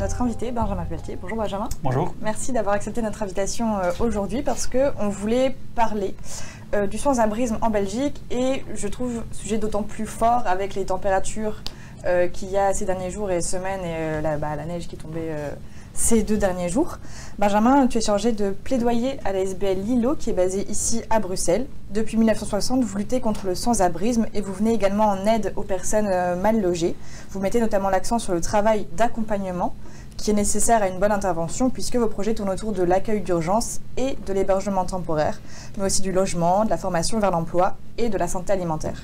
notre invité, Benjamin Pelletier. Bonjour Benjamin. Bonjour. Merci d'avoir accepté notre invitation aujourd'hui parce qu'on voulait parler du sans-abrisme en Belgique et je trouve le sujet d'autant plus fort avec les températures qu'il y a ces derniers jours et semaines et la neige qui est tombée ces 2 derniers jours. Benjamin, tu es chargé de plaidoyer à la SBL Lilo qui est basée ici à Bruxelles. Depuis 1960, vous luttez contre le sans-abrisme et vous venez également en aide aux personnes mal logées. Vous mettez notamment l'accent sur le travail d'accompagnement qui est nécessaire à une bonne intervention puisque vos projets tournent autour de l'accueil d'urgence et de l'hébergement temporaire, mais aussi du logement, de la formation vers l'emploi et de la santé alimentaire.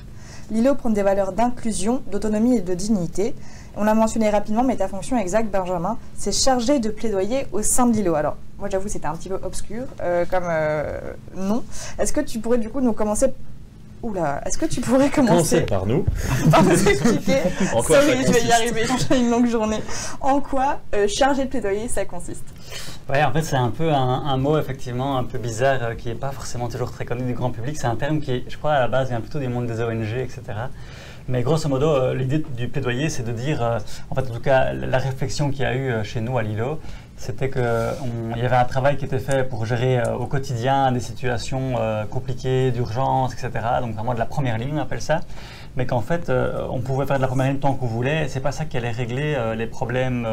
Lilo prône des valeurs d'inclusion, d'autonomie et de dignité. On l'a mentionné rapidement, mais ta fonction exacte, Benjamin, c'est chargé de plaidoyer au sein de Lilo. Alors, moi j'avoue, c'était un petit peu obscur comme nom. Est-ce que tu pourrais du coup nous commencer... est-ce que tu pourrais commencer par nous par nous expliquer en quoi ça je vais y arriver, j'ai une longue journée. En quoi chargé de plaidoyer, ça consiste? Ouais, en fait, c'est un peu un mot effectivement un peu bizarre qui n'est pas forcément toujours très connu du grand public. C'est un terme qui, je crois, à la base vient plutôt du monde des ONG, etc. Mais grosso modo, l'idée du plaidoyer, c'est de dire, en fait, en tout cas, la réflexion qu'il y a eu chez nous à Lilo, c'était qu'il y avait un travail qui était fait pour gérer au quotidien des situations compliquées, d'urgence, etc. Donc vraiment de la première ligne, on appelle ça. Mais qu'en fait, on pouvait faire de la première ligne tant qu'on voulait. C'est pas ça qui allait régler les problèmes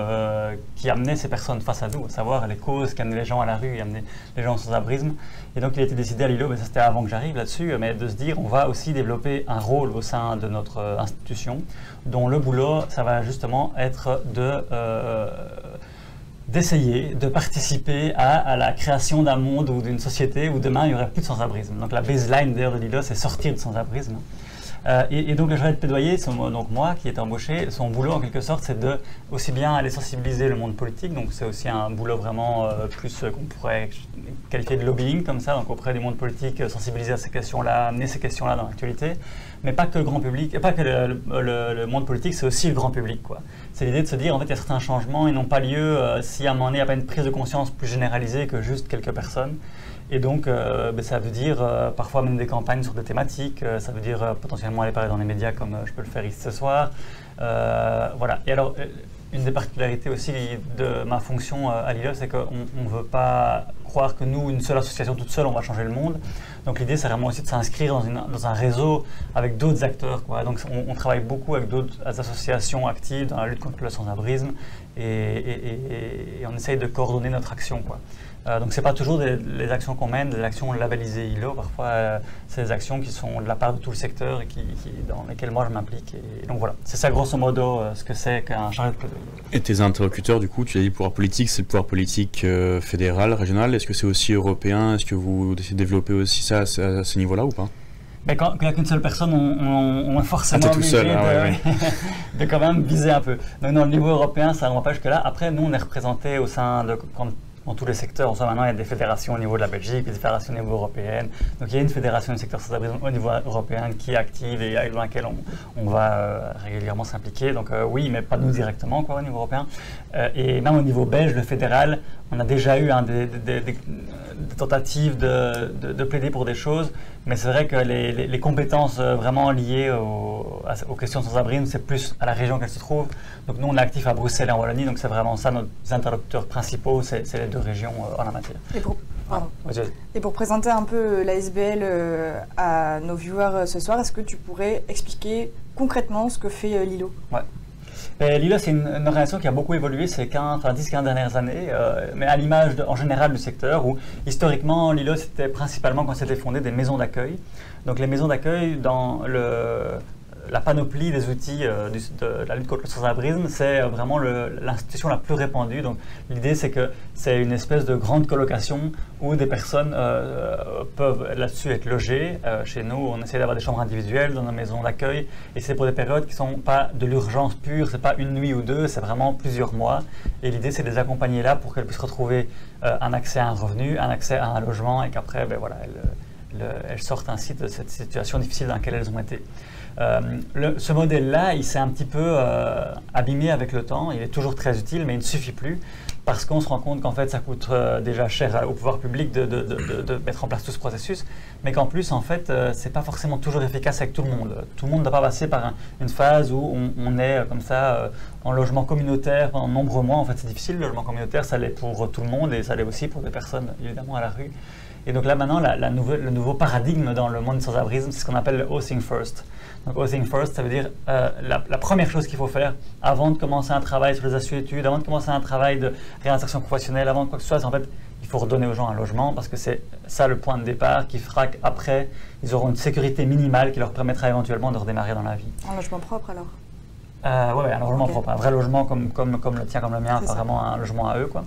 qui amenaient ces personnes face à nous, à savoir les causes qui amenaient les gens à la rue, qui amenaient les gens sans abrisme. Et donc il a été décidé à Lilo, mais ça c'était avant que j'arrive là-dessus, mais de se dire on va aussi développer un rôle au sein de notre institution, dont le boulot, ça va justement être d'essayer de participer à la création d'un monde ou d'une société où demain il n'y aurait plus de sans-abrisme. Donc la baseline d'ailleurs de Lilo, c'est sortir de sans-abrisme. Et donc le chargé de plaidoyer, donc moi qui est embauché, son boulot en quelque sorte c'est de aussi bien aller sensibiliser le monde politique, donc c'est aussi un boulot vraiment plus qu'on pourrait qualifier de lobbying comme ça, donc auprès du monde politique, sensibiliser à ces questions-là, amener ces questions-là dans l'actualité, mais pas que le grand public, pas que le monde politique, c'est aussi le grand public quoi. C'est l'idée de se dire en fait il y a certains changements, ils n'ont pas lieu si à un moment donné il n'y a pas une prise de conscience plus généralisée que juste quelques personnes. Et donc, ça veut dire parfois mener des campagnes sur des thématiques, ça veut dire potentiellement aller parler dans les médias comme je peux le faire ici ce soir. Voilà. Et alors, une des particularités aussi de ma fonction à Lilo, c'est qu'on ne veut pas croire que nous, une seule association toute seule, on va changer le monde. Donc l'idée, c'est vraiment aussi de s'inscrire dans un réseau avec d'autres acteurs, quoi. Donc on travaille beaucoup avec d'autres associations actives dans la lutte contre le sans-abrisme et on essaye de coordonner notre action, quoi. Donc ce n'est pas toujours les actions qu'on mène, des actions labellisées ILO, parfois c'est des actions qui sont de la part de tout le secteur et dans lesquelles moi je m'implique. Et donc voilà, c'est ça grosso modo ce que c'est qu'un chargé de plaidoyer. Et tes interlocuteurs, du coup, tu as dit le pouvoir politique, c'est le pouvoir politique fédéral, régional, est-ce que c'est aussi européen? Est-ce que vous essayez de développer aussi ça à ce niveau-là ou pas? Mais quand il n'y a qu'une seule personne, on est forcément obligé de quand même viser un peu. Donc dans le niveau européen, ça ne va pas jusque-là. Après, nous, on est représentés au sein de... Dans tous les secteurs, maintenant il y a des fédérations au niveau de la Belgique, des fédérations au niveau européen. Donc il y a une fédération du secteur sans-abrisme au niveau européen qui est active et dans laquelle on va régulièrement s'impliquer. Donc oui, mais pas nous directement quoi, au niveau européen. Et même au niveau belge, le fédéral, on a déjà eu des tentatives de plaider pour des choses. Mais c'est vrai que les compétences vraiment liées aux questions de sans-abrisme, c'est plus à la région qu'elles se trouvent. Donc nous, on est actifs à Bruxelles et en Wallonie, donc c'est vraiment ça, nos interlocuteurs principaux, c'est les 2 régions en la matière. Et pour présenter un peu la SBL à nos viewers ce soir, est-ce que tu pourrais expliquer concrètement ce que fait Lilo? Ouais. Lilo, c'est une organisation qui a beaucoup évolué ces 10-15 dernières années, mais à l'image en général du secteur, où historiquement, Lilo, c'était principalement quand c'était fondé des maisons d'accueil. Donc les maisons d'accueil, dans la panoplie des outils de la lutte contre le sans-abrisme, c'est vraiment l'institution la plus répandue. Donc l'idée, c'est que c'est une espèce de grande colocation où des personnes peuvent là-dessus être logées. Chez nous, on essaie d'avoir des chambres individuelles dans nos maisons d'accueil et c'est pour des périodes qui ne sont pas de l'urgence pure, c'est pas une nuit ou 2, c'est vraiment plusieurs mois. Et l'idée, c'est de les accompagner là pour qu'elles puissent retrouver un accès à un revenu, un accès à un logement et qu'après, elles sortent ainsi de cette situation difficile dans laquelle elles ont été. Ce modèle-là, il s'est un petit peu abîmé avec le temps. Il est toujours très utile, mais il ne suffit plus. parce qu'on se rend compte qu'en fait ça coûte déjà cher au pouvoir public de mettre en place tout ce processus, mais qu'en plus en fait c'est pas forcément toujours efficace avec tout le monde. Tout le monde ne doit pas passer par une phase où on est comme ça en logement communautaire pendant de nombreux mois. En fait c'est difficile, le logement communautaire ça l'est pour tout le monde et ça l'est aussi pour des personnes évidemment à la rue. Et donc là maintenant le nouveau paradigme dans le monde du sans-abrisme, c'est ce qu'on appelle le housing first. Donc housing first, ça veut dire la première chose qu'il faut faire avant de commencer un travail sur les assuétudes, avant de commencer un travail de réinsertion professionnelle, avant de quoi que ce soit, c'est en fait il faut redonner aux gens un logement parce que c'est ça le point de départ qui fera qu'après ils auront une sécurité minimale qui leur permettra éventuellement de redémarrer dans la vie. Un logement propre alors? Oui, un logement propre, un vrai logement comme le tien, comme le mien, pas vraiment un logement à eux, quoi.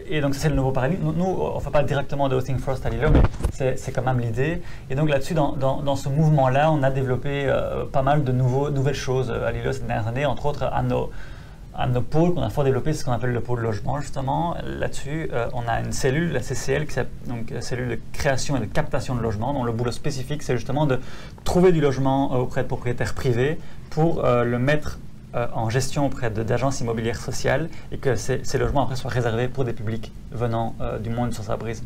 Et donc c'est le nouveau paradigme. Nous, on ne fait pas directement de Housing First à Lilo, mais c'est quand même l'idée. Et donc là-dessus, dans ce mouvement-là, on a développé pas mal de nouvelles choses à Lilo ces dernières années, entre autres à nos pôles qu'on a fort développé, c'est ce qu'on appelle le pôle logement justement. Là-dessus, on a une cellule, la CCL, donc la cellule de création et de captation de logement, dont le boulot spécifique, c'est justement de trouver du logement auprès de propriétaires privés pour le mettre en gestion auprès d'agences immobilières sociales et que ces logements après soient réservés pour des publics venant du monde du sans-abrisme.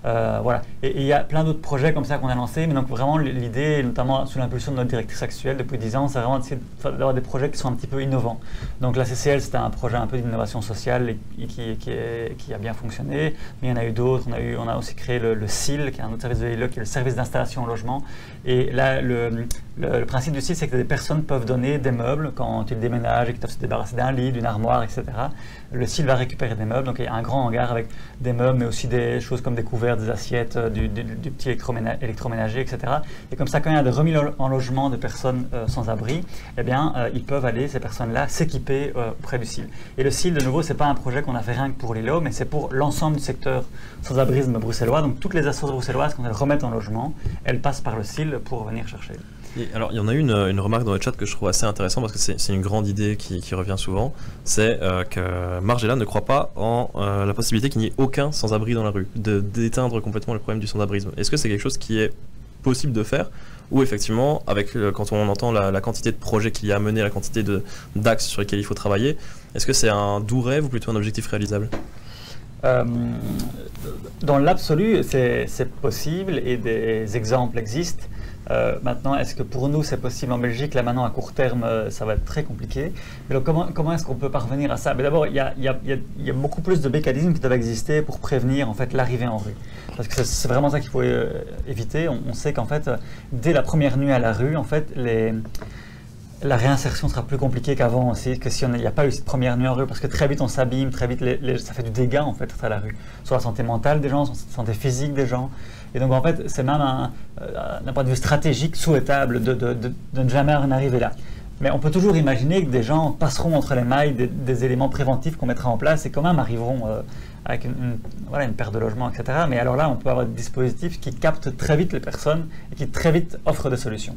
Voilà. Et il y a plein d'autres projets comme ça qu'on a lancés, mais donc vraiment l'idée, notamment sous l'impulsion de notre directrice actuelle depuis 10 ans, c'est vraiment d'essayer d'avoir des projets qui sont un petit peu innovants. Donc la CCL, c'était un projet un peu d'innovation sociale et qui a bien fonctionné, mais il y en a eu d'autres. On a aussi créé le SIL, qui est un autre service de l'ILO, qui est le service d'installation au logement. Et là, le principe du SIL, c'est que des personnes peuvent donner des meubles quand ils déménagent et qu'ils doivent se débarrasser d'un lit, d'une armoire, etc. Le SIL va récupérer des meubles, donc il y a un grand hangar avec des meubles, mais aussi des choses comme des couverts, des assiettes, du petit électroménager, etc. Et comme ça, quand il y a des remis en logement de personnes sans abri, eh bien, ils peuvent aller, ces personnes-là, s'équiper auprès du SIL. Et le SIL, de nouveau, ce n'est pas un projet qu'on a fait rien que pour l'ILO, mais c'est pour l'ensemble du secteur sans-abrisme bruxellois. Donc toutes les associations bruxelloises, quand elles remettent en logement, elles passent par le SIL pour venir chercher. Et alors, il y en a une remarque dans le chat que je trouve assez intéressante parce que c'est une grande idée qui revient souvent, c'est que Margella ne croit pas en la possibilité qu'il n'y ait aucun sans-abri dans la rue, d'éteindre complètement le problème du sans-abrisme. Est-ce que c'est quelque chose qui est possible de faire ou effectivement, quand on entend la quantité de projets qu'il y a à mener, la quantité d'axes sur lesquels il faut travailler, est-ce que c'est un doux rêve ou plutôt un objectif réalisable ? Dans l'absolu, c'est possible et des exemples existent. Maintenant, est-ce que pour nous c'est possible en Belgique? Là maintenant à court terme ça va être très compliqué. Mais donc, comment est-ce qu'on peut parvenir à ça? Mais d'abord il y a beaucoup plus de mécanismes qui doivent exister pour prévenir en fait l'arrivée en rue. Parce que c'est vraiment ça qu'il faut éviter. On sait qu'en fait dès la première nuit à la rue, en fait la réinsertion sera plus compliquée qu'avant aussi, que si il n'y a pas eu cette première nuit en rue, parce que très vite on s'abîme, très vite ça fait du dégât en fait à la rue, sur la santé mentale des gens, sur la santé physique des gens. Et donc en fait c'est même d'un point de vue stratégique souhaitable de ne jamais en arriver là. Mais on peut toujours imaginer que des gens passeront entre les mailles des éléments préventifs qu'on mettra en place et quand même arriveront avec une perte de logement, etc. Mais alors là on peut avoir des dispositifs qui captent très vite les personnes et qui très vite offrent des solutions.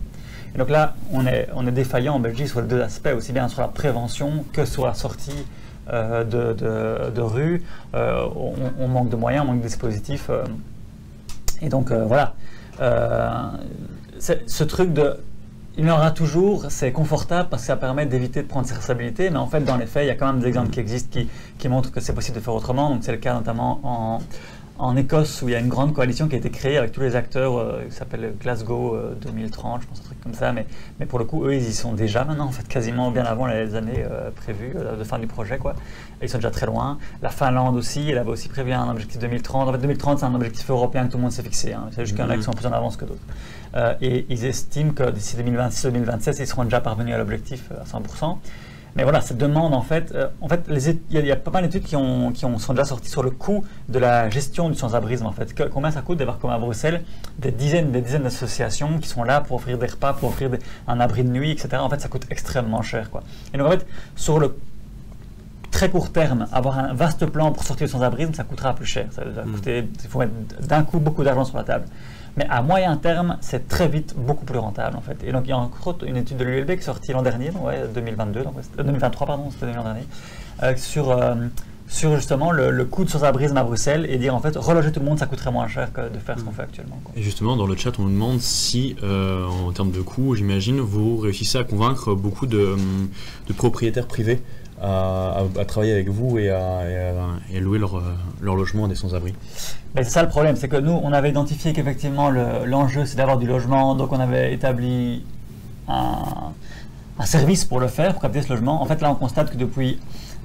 Et donc là, on est défaillant en Belgique sur les deux aspects, aussi bien sur la prévention que sur la sortie de rue. On manque de moyens, on manque de dispositifs. Et donc voilà, ce truc il y en aura toujours, c'est confortable parce que ça permet d'éviter de prendre ses responsabilités, mais en fait dans les faits, il y a quand même des exemples qui existent qui montrent que c'est possible de faire autrement. Donc c'est le cas notamment en Écosse, où il y a une grande coalition qui a été créée avec tous les acteurs, qui s'appelle Glasgow 2030, je pense, un truc comme ça, mais pour le coup, eux, ils y sont déjà maintenant, en fait, quasiment bien avant les années prévues de fin du projet, quoi. Et ils sont déjà très loin. La Finlande aussi, elle avait aussi prévu un objectif 2030. En fait, 2030, c'est un objectif européen que tout le monde s'est fixé, hein. C'est juste qu'il y en a qui sont plus en avance que d'autres. Et ils estiment que d'ici 2026-2027, ils seront déjà parvenus à l'objectif à 100%. Mais voilà, cette demande, en fait, il y a pas mal d'études qui sont déjà sorties sur le coût de la gestion du sans-abrisme, en fait. Combien ça coûte d'avoir, comme à Bruxelles, des dizaines d'associations qui sont là pour offrir des repas, pour offrir un abri de nuit, etc. En fait, ça coûte extrêmement cher, quoi. Et donc, en fait, sur le très court terme, avoir un vaste plan pour sortir du sans-abrisme, ça coûtera plus cher. Ça va coûter, il faut mettre d'un coup beaucoup d'argent sur la table. Mais à moyen terme, c'est très vite beaucoup plus rentable en fait. Et donc il y a encore une étude de l'ULB qui est sortie l'an dernier, 2022, 2023 pardon, c'était l'an dernier, sur justement le coût de sans-abrisme à Bruxelles et dire en fait reloger tout le monde ça coûterait moins cher que de faire ce qu'on fait actuellement, quoi. Et justement dans le chat on nous demande si en termes de coût j'imagine vous réussissez à convaincre beaucoup de propriétaires privés à travailler avec vous et à louer leur logement à des sans-abri? Ben, c'est ça le problème, c'est que nous, on avait identifié qu'effectivement l'enjeu c'est d'avoir du logement, donc on avait établi un service pour le faire, pour capter ce logement. En fait, là, on constate que depuis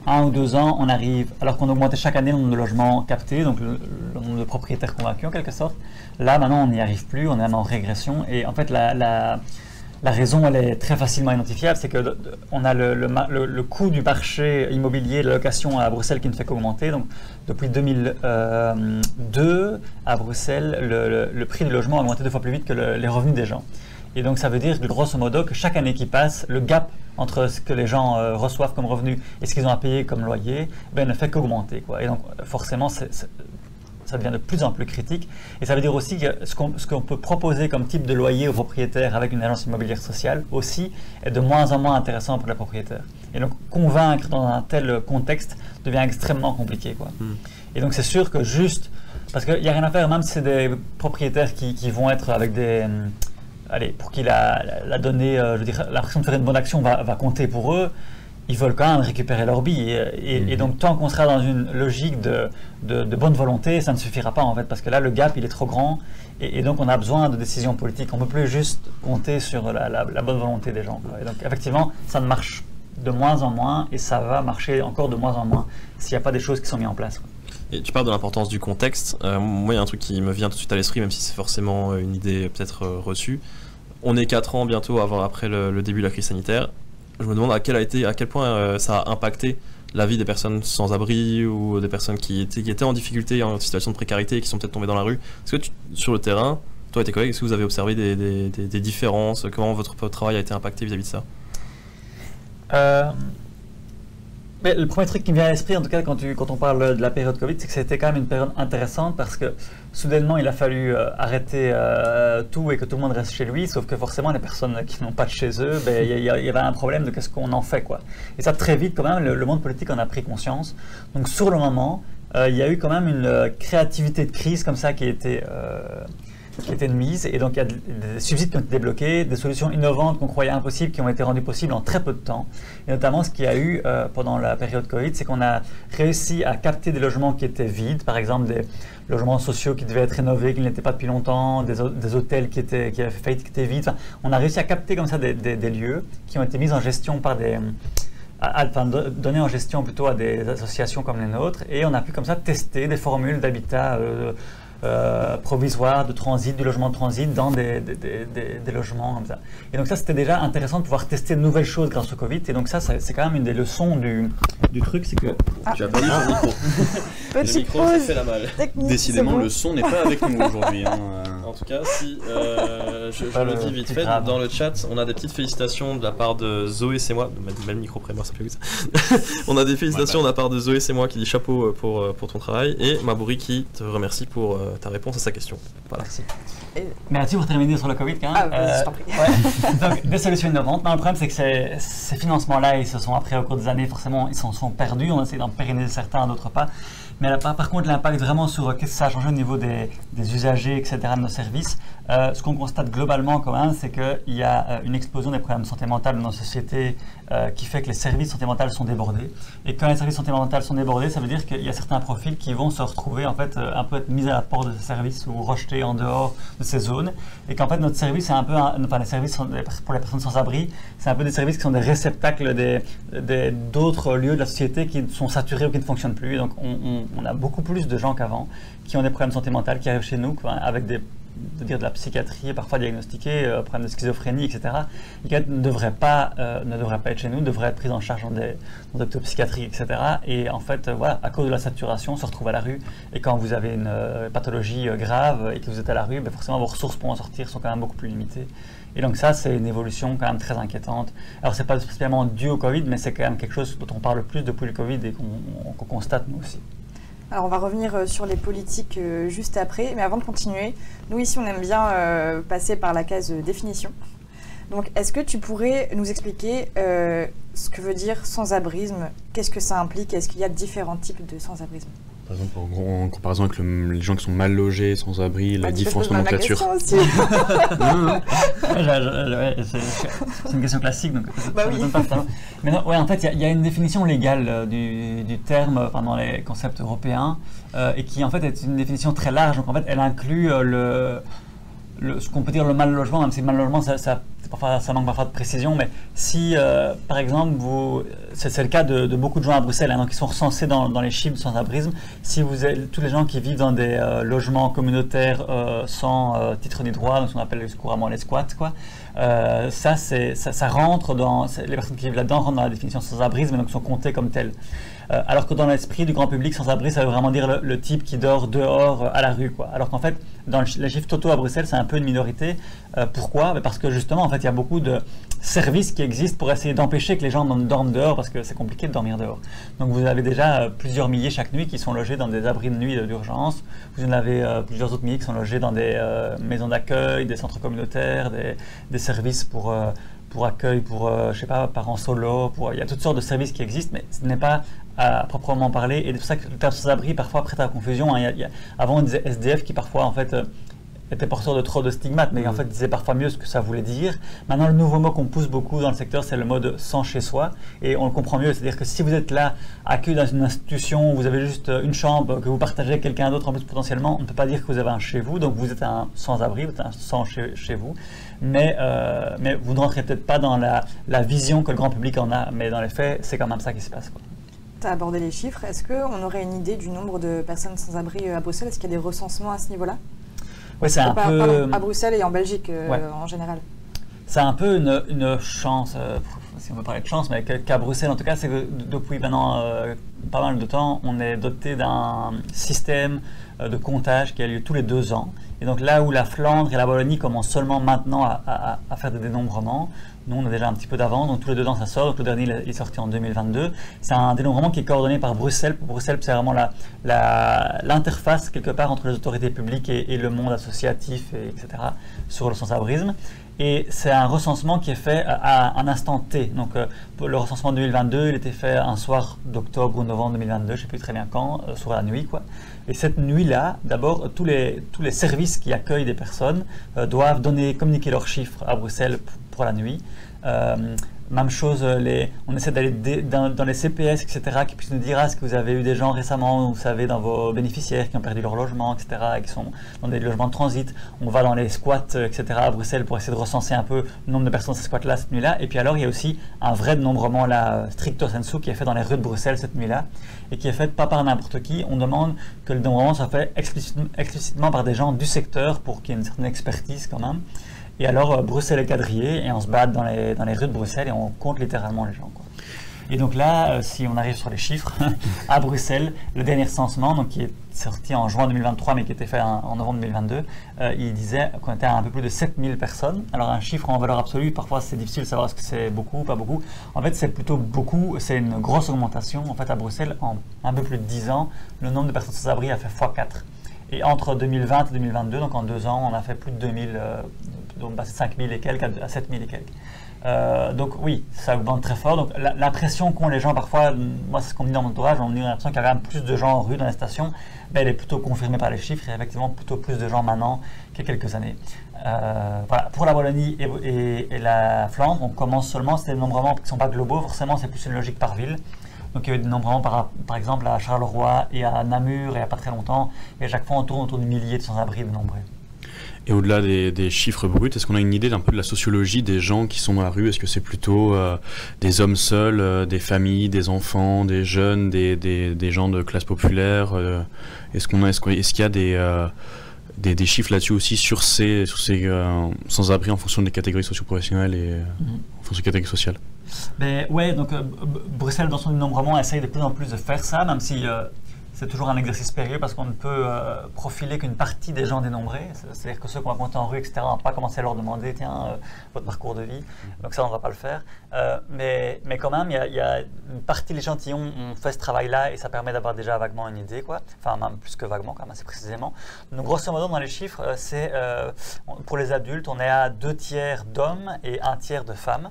1 ou 2 ans, on arrive, alors qu'on augmentait chaque année le nombre de logements captés, donc le nombre de propriétaires convaincus en quelque sorte. Là, maintenant, on n'y arrive plus, on est même en régression. Et en fait, la raison, elle est très facilement identifiable, c'est qu'on a le coût du marché immobilier, de la location à Bruxelles qui ne fait qu'augmenter. Donc, depuis 2002, à Bruxelles, le prix du logement a augmenté 2 fois plus vite que les revenus des gens. Et donc, ça veut dire, grosso modo, que chaque année qui passe, le gap entre ce que les gens reçoivent comme revenus et ce qu'ils ont à payer comme loyer, ne fait qu'augmenter, quoi. Et donc, forcément, ça devient de plus en plus critique. Et ça veut dire aussi que ce qu'on peut proposer comme type de loyer aux propriétaires avec une agence immobilière sociale aussi est de moins en moins intéressant pour les propriétaires. Et donc, convaincre dans un tel contexte devient extrêmement compliqué, quoi. Et donc, c'est sûr que juste, parce qu'il n'y a rien à faire, même si c'est des propriétaires qui vont être avec des... allez, pour qui la donnée, je veux dire, l'impression de faire une bonne action va compter pour eux, ils veulent quand même récupérer leur bille. Et donc, tant qu'on sera dans une logique de bonne volonté, ça ne suffira pas en fait, parce que là, le gap, il est trop grand. Et donc, on a besoin de décisions politiques. On ne peut plus juste compter sur la bonne volonté des gens, quoi. Et donc, effectivement, ça ne marche de moins en moins et ça va marcher encore de moins en moins s'il n'y a pas des choses qui sont mises en place, quoi. Et tu parles de l'importance du contexte. Moi, il y a un truc qui me vient tout de suite à l'esprit, même si c'est forcément une idée peut-être reçue. On est 4 ans bientôt après le début de la crise sanitaire. Je me demande à quel point ça a impacté la vie des personnes sans abri ou des personnes qui étaient en difficulté, en situation de précarité et qui sont peut-être tombées dans la rue. Est-ce que sur le terrain, toi et tes collègues, est-ce que vous avez observé des différences? Comment votre travail a été impacté vis-à-vis de ça? Mais le premier truc qui me vient à l'esprit, en tout cas quand on parle de la période Covid, c'est que c'était quand même une période intéressante parce que soudainement il a fallu arrêter tout et que tout le monde reste chez lui, sauf que forcément les personnes qui n'ont pas de chez eux, il y avait un problème de qu'est-ce qu'on en fait, quoi. Et ça très vite quand même, le monde politique en a pris conscience. Donc sur le moment, il y a eu quand même une créativité de crise comme ça qui était de mise, et donc il y a des subsides qui ont été débloqués, des solutions innovantes qu'on croyait impossibles qui ont été rendues possibles en très peu de temps. Et notamment ce qu'il y a eu pendant la période Covid, c'est qu'on a réussi à capter des logements qui étaient vides, par exemple des logements sociaux qui devaient être rénovés, qui n'étaient pas depuis longtemps, des hôtels qui avaient fait faillite, qui étaient vides. Enfin, on a réussi à capter comme ça des lieux qui ont été mis en gestion par donnés en gestion plutôt à des associations comme les nôtres, et on a pu comme ça tester des formules d'habitat provisoire, de transit, du logement de transit dans des logements comme ça. Et donc ça, c'était déjà intéressant de pouvoir tester de nouvelles choses grâce au Covid. Et donc ça, c'est quand même une des leçons du truc, c'est que... Tu as perdu ton micro. Petite le micro s'est fait la malle. Décidément, le son n'est pas avec nous aujourd'hui. En tout cas, si je le dis vite fait, dans le chat, on a des petites félicitations de la part de Zoé, c'est moi. Mets le micro près de moi, ça fait ça. On a des félicitations de la part de Zoé, c'est moi, qui dit chapeau pour ton travail, et Mabouri qui te remercie pour ta réponse à sa question. Voilà. Merci. Merci pour terminer sur le Covid quand même. Je t'en prie. Ouais. Donc, des solutions innovantes. Non, le problème, c'est que ces financements-là, ils se sont après au cours des années, forcément, ils s'en sont perdus. On essaie d'en pérenniser certains, d'autres pas. Mais là, par contre, l'impact vraiment sur qu'est-ce que ça a changé au niveau des usagers, etc., de nos services, ce qu'on constate globalement quand même, c'est qu'il y a une explosion des problèmes de santé mentale dans nos sociétés qui fait que les services santé mentale sont débordés. Et quand les services santé mentale sont débordés, ça veut dire qu'il y a certains profils qui vont se retrouver en fait un peu être mis à la porte de ces services ou rejetés en dehors de ces zones. Et qu'en fait notre service c'est un peu, les services pour les personnes sans abri, c'est un peu des services qui sont des réceptacles d'autres lieux de la société qui sont saturés ou qui ne fonctionnent plus. Donc on a beaucoup plus de gens qu'avant qui ont des problèmes de santé mentale qui arrivent chez nous avec de la psychiatrie, parfois diagnostiqués, problèmes de schizophrénie, etc. Et qui ne devraient pas être chez nous, devraient être pris en charge dans des hôpitaux psychiatriques, etc. Et en fait, voilà, à cause de la saturation, on se retrouve à la rue. Et quand vous avez une pathologie grave et que vous êtes à la rue, forcément vos ressources pour en sortir sont quand même beaucoup plus limitées. Et donc ça, c'est une évolution quand même très inquiétante. Alors c'est pas spécialement dû au Covid, mais c'est quand même quelque chose dont on parle plus depuis le Covid et qu'on constate nous aussi. Alors on va revenir sur les politiques juste après, mais avant de continuer, nous ici on aime bien passer par la case définition. Donc est-ce que tu pourrais nous expliquer ce que veut dire sans-abrisme? Qu'est-ce que ça implique? Est-ce qu'il y a différents types de sans-abrisme? Par exemple, en comparaison avec les gens qui sont mal logés, sans abri, la différence de Ma nomenclature. question aussi. Non. Ouais, c'est une question classique, donc Bah ça oui. m'étonne pas ça. Mais non, ouais, en fait, il y a une définition légale du terme dans les concepts européens et qui en fait est une définition très large. Donc en fait, elle inclut ce qu'on peut dire le mal logement, même si le mal logement, ça manque parfois de précision, mais si, par exemple, c'est le cas de beaucoup de gens à Bruxelles, hein, donc ils sont recensés dans les chiffres du sans-abrisme. Si tous les gens qui vivent dans des logements communautaires sans titre ni droit, donc ce qu'on appelle couramment les squats, quoi, ça rentre les personnes qui vivent là-dedans rentrent dans la définition sans-abrisme et donc sont comptées comme telles. Alors que dans l'esprit du grand public, sans-abri, ça veut vraiment dire le type qui dort dehors à la rue, quoi. Alors qu'en fait, dans les chiffres totaux à Bruxelles, c'est un peu une minorité. Pourquoi? Parce que justement, en fait, il y a beaucoup de services qui existent pour essayer d'empêcher que les gens dorment dehors, parce que c'est compliqué de dormir dehors. Donc vous avez déjà plusieurs milliers chaque nuit qui sont logés dans des abris de nuit d'urgence. Vous en avez plusieurs autres milliers qui sont logés dans des maisons d'accueil, des centres communautaires, des services pour accueil, je sais pas, parents solo. Il y a toutes sortes de services qui existent, mais ce n'est pas à proprement parler. Et c'est pour ça que le terme sans-abri parfois prête à la confusion, hein. Avant, on disait SDF qui parfois, en fait, était porteur de trop de stigmates, mais en fait disait parfois mieux ce que ça voulait dire. Maintenant, le nouveau mot qu'on pousse beaucoup dans le secteur, c'est le mot de sans chez soi, et on le comprend mieux. C'est-à-dire que si vous êtes là, accueilli dans une institution, où vous avez juste une chambre que vous partagez avec quelqu'un d'autre en plus potentiellement, on ne peut pas dire que vous avez un chez vous, donc vous êtes un sans-abri, vous êtes un sans chez vous. Mais vous ne rentrez peut-être pas dans la vision que le grand public en a, mais dans les faits, c'est quand même ça qui se passe, quoi. Tu as abordé les chiffres. Est-ce qu'on aurait une idée du nombre de personnes sans abri à Bruxelles? Est-ce qu'il y a des recensements à ce niveau-là? Oui, c'est un peu... Pardon, à Bruxelles et en Belgique en général. C'est un peu une chance, si on veut parler de chance, mais qu'à Bruxelles en tout cas, c'est que depuis maintenant pas mal de temps, on est doté d'un système de comptage qui a lieu tous les 2 ans. Et donc là où la Flandre et la Wallonie commencent seulement maintenant à faire des dénombrements, nous on a déjà un petit peu d'avance, donc tous les 2 ans ça sort, donc le dernier il est sorti en 2022. C'est un dénombrement qui est coordonné par Bruxelles. Bruxelles, c'est vraiment l'interface quelque part entre les autorités publiques et le monde associatif, etc. sur le sans-abrisme. Et c'est un recensement qui est fait à un instant T. Donc le recensement de 2022, il était fait un soir d'octobre ou novembre 2022, je ne sais plus très bien quand, sur la nuit, quoi. Et cette nuit-là, d'abord, tous les services qui accueillent des personnes doivent communiquer leurs chiffres à Bruxelles pour la nuit. Même chose, on essaie d'aller dans les CPS, etc., qui puissent nous dire est-ce que vous avez eu des gens récemment, vous savez, dans vos bénéficiaires qui ont perdu leur logement, etc., et qui sont dans des logements de transit. On va dans les squats, etc., à Bruxelles pour essayer de recenser un peu le nombre de personnes dans ces squats-là cette nuit-là. Et puis alors, il y a aussi un vrai dénombrement, là, stricto sensu, qui est fait dans les rues de Bruxelles cette nuit-là, et qui est fait pas par n'importe qui. On demande que le dénombrement soit fait explicitement par des gens du secteur pour qu'il y ait une certaine expertise quand même. Et alors, Bruxelles est quadrillée et on se bat dans les rues de Bruxelles et on compte littéralement les gens, quoi. Et donc là, si on arrive sur les chiffres, à Bruxelles, le dernier recensement, donc qui est sorti en juin 2023 mais qui était fait en novembre 2022, il disait qu'on était à un peu plus de 7000 personnes. Alors un chiffre en valeur absolue, parfois c'est difficile de savoir est-ce que c'est beaucoup ou pas beaucoup. En fait, c'est plutôt beaucoup, c'est une grosse augmentation. En fait, à Bruxelles, en un peu plus de 10 ans, le nombre de personnes sans abri a fait x4. Et entre 2020 et 2022, donc en 2 ans, on a fait plus de 2000, donc passé de 5000 et quelques à 7000 et quelques. Donc oui, ça augmente très fort. Donc l'impression qu'ont les gens parfois, moi c'est ce qu'on me dit dans mon entourage, on a l'impression qu'il y a quand même plus de gens en rue dans les stations, ben, elle est plutôt confirmée par les chiffres, il y a effectivement plutôt plus de gens maintenant qu'il y a quelques années. Voilà. Pour la Wallonie et la Flandre, on commence seulement, c'est des dénombrements qui ne sont pas globaux, forcément c'est plus une logique par ville. Donc il y a eu des dénombrements par exemple à Charleroi et à Namur il n'y a pas très longtemps, et à chaque fois on tourne autour de milliers de sans-abri dénombrés. Et au-delà des chiffres bruts, est-ce qu'on a une idée d'un peu de la sociologie des gens qui sont dans la rue? Est-ce que c'est plutôt des hommes seuls, des familles, des enfants, des jeunes, des gens de classe populaire? Est-ce qu'il y a des chiffres là-dessus aussi sur ces sans-abri en fonction des catégories socio-professionnelles et en fonction des catégories sociales? Ben, ouais, donc Bruxelles dans son dénombrement essaye de plus en plus de faire ça, même si c'est toujours un exercice périlleux parce qu'on ne peut profiler qu'une partie des gens dénombrés. C'est-à-dire que ceux qu'on va compter en rue, etc., on ne va pas commencer à leur demander, tiens, votre parcours de vie. Donc ça, on ne va pas le faire. Mais quand même, il y a une partie de l'échantillon, on fait ce travail-là et ça permet d'avoir déjà vaguement une idée, quoi. Enfin, même plus que vaguement, quand même, assez précisément. Donc grosso modo, dans les chiffres, pour les adultes, on est à 2 tiers d'hommes et 1 tiers de femmes.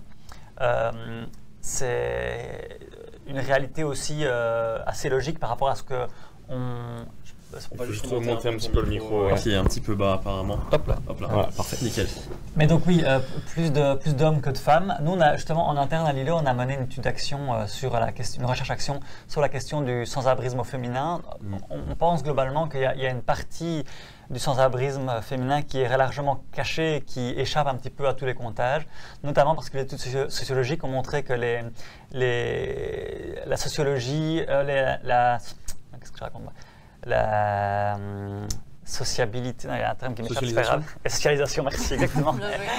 C'est une réalité aussi assez logique par rapport à ce que Il faut juste remonter un petit peu le micro. Qui est un petit peu bas apparemment. Hop là. Voilà, parfait. Nickel. Mais donc oui, plus d'hommes que de femmes. Nous, on a, justement, en interne à Lilo, on a mené une étude d'action sur une recherche-action sur la question du sans-abrisme au féminin. On pense globalement qu'il y a une partie du sans-abrisme féminin qui est largement cachée et qui échappe un petit peu à tous les comptages, notamment parce que les études sociologiques ont montré que la sociologie, qu'est-ce que je raconte moi, la sociabilité, non, il y a un terme qui m'échappe, c'est pas grave. La socialisation, merci, exactement.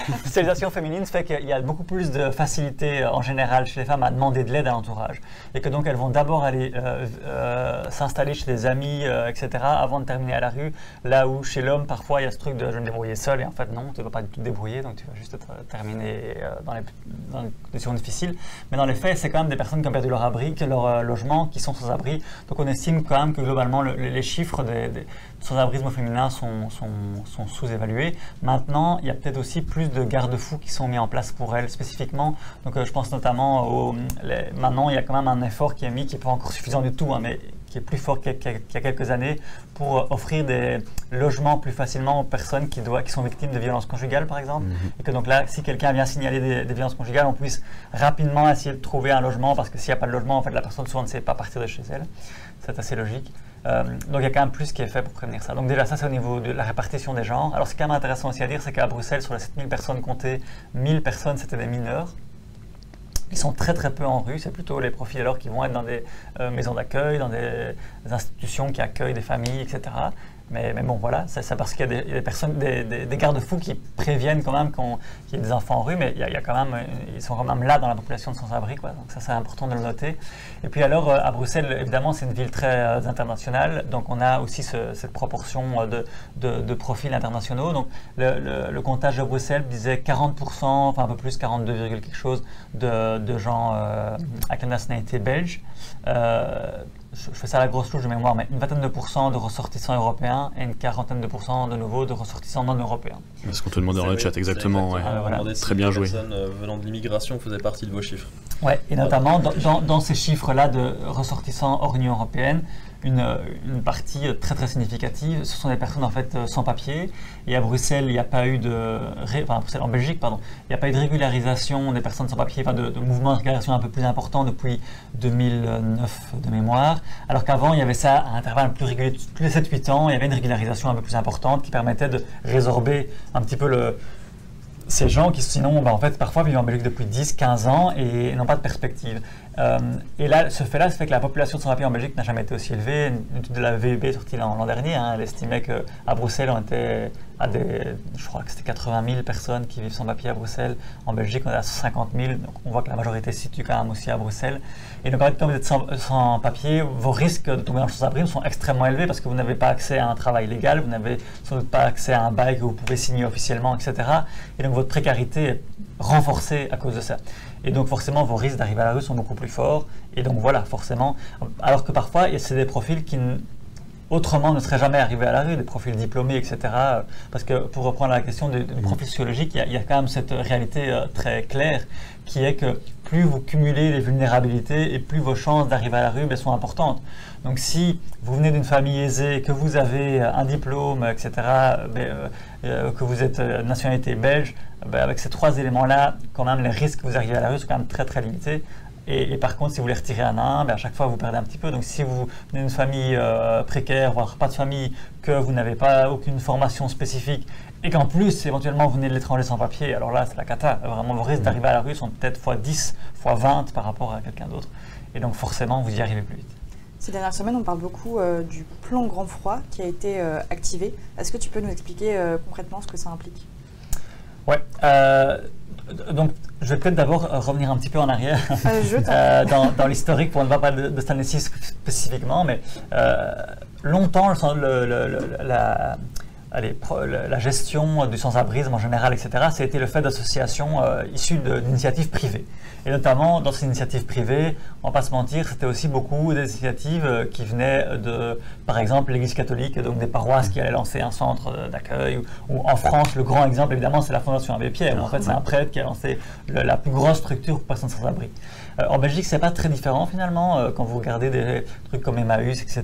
La socialisation féminine fait qu'il y a beaucoup plus de facilité en général chez les femmes à demander de l'aide à l'entourage. Et que donc elles vont d'abord aller s'installer chez des amis, etc., avant de terminer à la rue. Là où chez l'homme, parfois, il y a ce truc de je vais me débrouiller seul. Et en fait, non, tu ne vas pas du tout te débrouiller, donc tu vas juste terminer dans les conditions difficiles. Mais dans les faits, c'est quand même des personnes qui ont perdu leur abri, leur logement, qui sont sans abri. Donc on estime quand même que globalement, les chiffres des sans-abrisme féminin sont sous-évalués. Maintenant, il y a peut-être aussi plus de garde-fous qui sont mis en place pour elles spécifiquement. Donc je pense notamment maintenant, il y a quand même un effort qui est mis, qui n'est pas encore suffisant du tout, hein, mais qui est plus fort qu'il y a quelques années, pour offrir des logements plus facilement aux personnes qui sont victimes de violences conjugales, par exemple. Et que donc là, si quelqu'un vient signaler des violences conjugales, on puisse rapidement essayer de trouver un logement, parce que s'il n'y a pas de logement, en fait, la personne souvent ne sait pas partir de chez elle. C'est assez logique. Donc il y a quand même plus qui est fait pour prévenir ça. Donc déjà ça c'est au niveau de la répartition des genres. Alors ce qui est quand même intéressant aussi à dire, c'est qu'à Bruxelles, sur les 7000 personnes comptées, 1000 personnes c'était des mineurs. Ils sont très très peu en rue, c'est plutôt les profils alors qui vont être dans des maisons d'accueil, dans des institutions qui accueillent des familles, etc. Mais bon, voilà, c'est parce qu'il y a des personnes, des garde-fous qui préviennent quand même qu'il y a des enfants en rue, mais il y a quand même, ils sont quand même là dans la population de sans-abri, quoi. Donc ça, c'est important de le noter. Et puis alors, à Bruxelles, évidemment, c'est une ville très internationale, donc on a aussi cette proportion de profils internationaux. Donc le comptage de Bruxelles disait 40%, enfin un peu plus, 42, quelque chose, de gens avec la nationalité belge. Je fais ça à la grosse louche de mémoire, mais une vingtaine de pourcents de ressortissants européens et une quarantaine de pourcents de nouveau de ressortissants non européens. C'est ce qu'on te demandait dans le chat, exactement. Ouais. Voilà. Très bien joué. Les personnes venant de l'immigration faisaient partie de vos chiffres. Oui, et notamment dans ces chiffres-là de ressortissants hors Union européenne, une partie très très significative, ce sont des personnes en fait sans papier. Et à Bruxelles, il n'y a pas eu en Belgique, pardon, il n'y a pas eu de régularisation des personnes sans papier, enfin de mouvement de régularisation un peu plus important depuis 2009 de mémoire. Alors qu'avant, il y avait ça à intervalles plus réguliers, tous les 7-8 ans, il y avait une régularisation un peu plus importante qui permettait de résorber un petit peu ces gens qui sinon, en fait, parfois vivent en Belgique depuis 10-15 ans et n'ont pas de perspective. Et là, ce fait que la population de sans-papiers en Belgique n'a jamais été aussi élevée. Une étude de la VUB sortie l'an dernier, elle estimait qu'à Bruxelles, on était je crois que c'était 80 000 personnes qui vivent sans papier à Bruxelles. En Belgique, on est à 50 000, donc on voit que la majorité se situe quand même aussi à Bruxelles. Et donc, quand vous êtes sans papier, vos risques de tomber dans le sans-abri sont extrêmement élevés parce que vous n'avez pas accès à un travail légal, vous n'avez sans doute pas accès à un bail que vous pouvez signer officiellement, etc. Et donc, votre précarité est renforcée à cause de ça. Et donc forcément, vos risques d'arriver à la rue sont beaucoup plus forts. Et donc voilà, forcément. Alors que parfois, c'est des profils qui autrement ne seraient jamais arrivés à la rue, des profils diplômés, etc. Parce que pour reprendre la question du profil sociologique, il y a quand même cette réalité très claire qui est que plus vous cumulez les vulnérabilités et plus vos chances d'arriver à la rue sont importantes. Donc si vous venez d'une famille aisée, que vous avez un diplôme, etc., que vous êtes de nationalité belge, avec ces trois éléments-là, quand même les risques que vous arrivez à la rue sont quand même très très limités. Et par contre, si vous les retirez un à un, à chaque fois vous perdez un petit peu. Donc si vous venez d'une famille précaire, voire pas de famille, que vous n'avez pas aucune formation spécifique, et qu'en plus, éventuellement, vous venez de l'étranger sans papier, alors là, c'est la cata. Vraiment, vos risques d'arriver à la rue sont peut-être x10, x20 par rapport à quelqu'un d'autre. Et donc forcément, vous y arrivez plus vite. Ces dernières semaines, on parle beaucoup du plan grand froid qui a été activé. Est-ce que tu peux nous expliquer concrètement ce que ça implique ? Ouais. Donc, je vais peut-être d'abord revenir un petit peu en arrière dans l'historique pour ne pas parler de Stanley spécifiquement, mais longtemps, la gestion du sans-abrisme en général, etc., ça a été le fait d'associations issues d'initiatives privées. Et notamment, dans ces initiatives privées, on ne va pas se mentir, c'était aussi beaucoup d'initiatives qui venaient de, par exemple, l'Église catholique, donc des paroisses qui allaient lancer un centre d'accueil. Ou en France, le grand exemple, évidemment, c'est la Fondation Abbé Pierre. En fait, c'est un prêtre qui a lancé la plus grosse structure pour personnes sans abri. En Belgique, c'est pas très différent finalement. Quand vous regardez des trucs comme Emmaüs, etc.,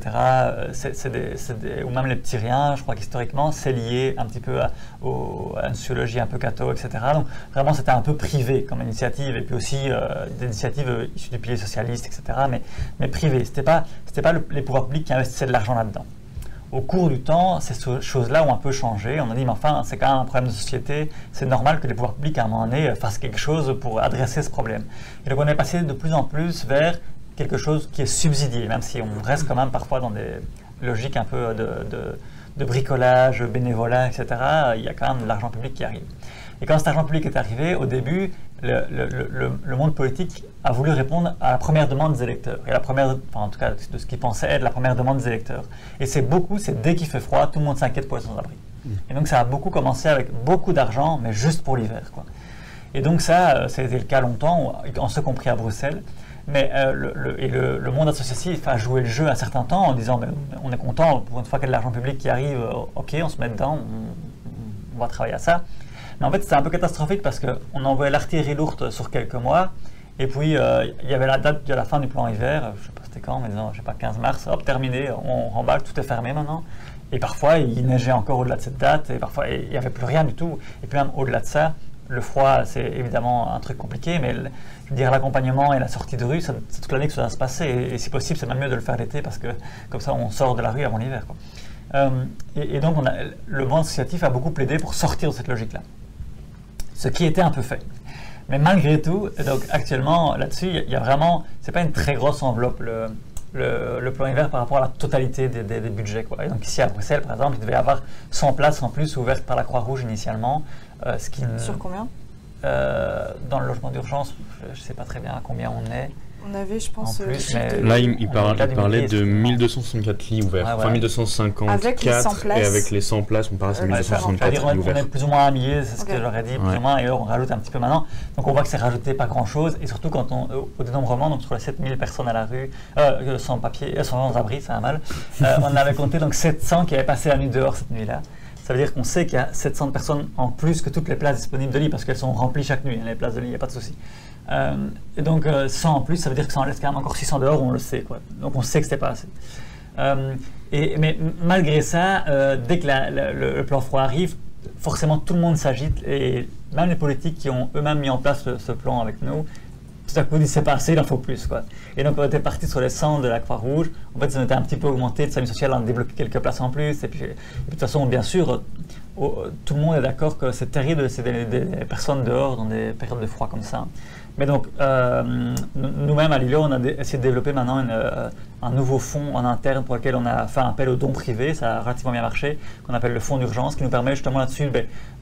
ou même les petits riens, je crois qu'historiquement, c'est lié un petit peu à une sociologie un peu catho, etc. Donc vraiment, c'était un peu privé comme initiative, et puis aussi des initiatives issues du pilier socialiste, etc., mais privé. C'était pas les pouvoirs publics qui investissaient de l'argent là-dedans. Au cours du temps, ces choses-là ont un peu changé. On a dit, mais enfin, c'est quand même un problème de société. C'est normal que les pouvoirs publics, à un moment donné, fassent quelque chose pour adresser ce problème. Et donc, on est passé de plus en plus vers quelque chose qui est subsidié, même si on reste quand même parfois dans des logiques un peu de bricolage, bénévolat, etc. Il y a quand même de l'argent public qui arrive. Et quand cet argent public est arrivé, au début, le monde politique a voulu répondre à la première demande des électeurs, et en tout cas de ce qu'ils pensaient être la première demande des électeurs. Et c'est dès qu'il fait froid, tout le monde s'inquiète pour les sans-abri. Et donc ça a beaucoup commencé avec beaucoup d'argent, mais juste pour l'hiver, quoi. Et donc ça a été le cas longtemps, en ce compris à Bruxelles. Mais le monde associatif a joué le jeu un certain temps en disant on est content, pour une fois qu'il y a de l'argent public qui arrive, ok, on se met dedans, on va travailler à ça. Mais en fait, c'était un peu catastrophique parce qu'on envoyait l'artillerie lourde sur quelques mois. Et puis, il y avait la date de la fin du plan hiver, je ne sais pas c'était quand, mais disons, je sais pas, 15 mars, hop, terminé, on remballe, tout est fermé maintenant. Et parfois, il neigeait encore au-delà de cette date, et parfois, il n'y avait plus rien du tout. Et puis même au-delà de ça, le froid, c'est évidemment un truc compliqué, mais je veux dire, l'accompagnement et la sortie de rue, c'est toute l'année que ça va se passer. Et si possible, c'est même mieux de le faire l'été, parce que comme ça, on sort de la rue avant l'hiver, quoi. Et donc, le monde associatif a beaucoup plaidé pour sortir de cette logique-là. Ce qui était un peu fait. Mais malgré tout, donc actuellement, là-dessus, il y a vraiment, c'est pas une très grosse enveloppe, le plan hiver par rapport à la totalité des budgets, quoi. Et donc ici à Bruxelles, par exemple, il devait y avoir 100 places en plus ouvertes par la Croix-Rouge initialement. Sur combien Dans le logement d'urgence, je ne sais pas très bien à combien on est. On avait, je pense... Là, il parlait de 1264 lits ouverts, enfin 1254, avec les 100 places. Et avec les 100 places, on parle de 1264 lits ouverts. On est plus ou moins à 1000, c'est ce que j'aurais dit, plus ou moins, et là, on rajoute un petit peu maintenant. Donc on voit que c'est rajouté pas grand-chose, et surtout quand au dénombrement, donc sur les 7000 personnes à la rue, sans papier, sans abri, c'est un mal, on avait compté donc 700 qui avaient passé la nuit dehors cette nuit-là. Ça veut dire qu'on sait qu'il y a 700 personnes en plus que toutes les places disponibles de lit, parce qu'elles sont remplies chaque nuit, les places de lit, il n'y a pas de souci. Et donc 100 en plus, ça veut dire que ça en laisse quand même encore 600 dehors, on le sait, quoi. Donc on sait que c'était pas assez. Mais malgré ça, dès que le plan froid arrive, forcément tout le monde s'agite, et même les politiques qui ont eux-mêmes mis en place ce plan avec nous, tout à coup disent c'est pas assez, il en faut plus, quoi. Et donc on était parti sur les 100 de la Croix-Rouge. En fait, ça était un petit peu augmenté, de SAMU social, on a débloqué quelques places en plus. Et puis de toute façon, bien sûr, tout le monde est d'accord que c'est terrible de laisser des personnes dehors dans des périodes de froid comme ça. Mais donc, nous-mêmes à Lilo, on a essayé de développer maintenant un nouveau fonds en interne pour lequel on a fait un appel aux dons privés, ça a relativement bien marché, qu'on appelle le fonds d'urgence, qui nous permet justement là-dessus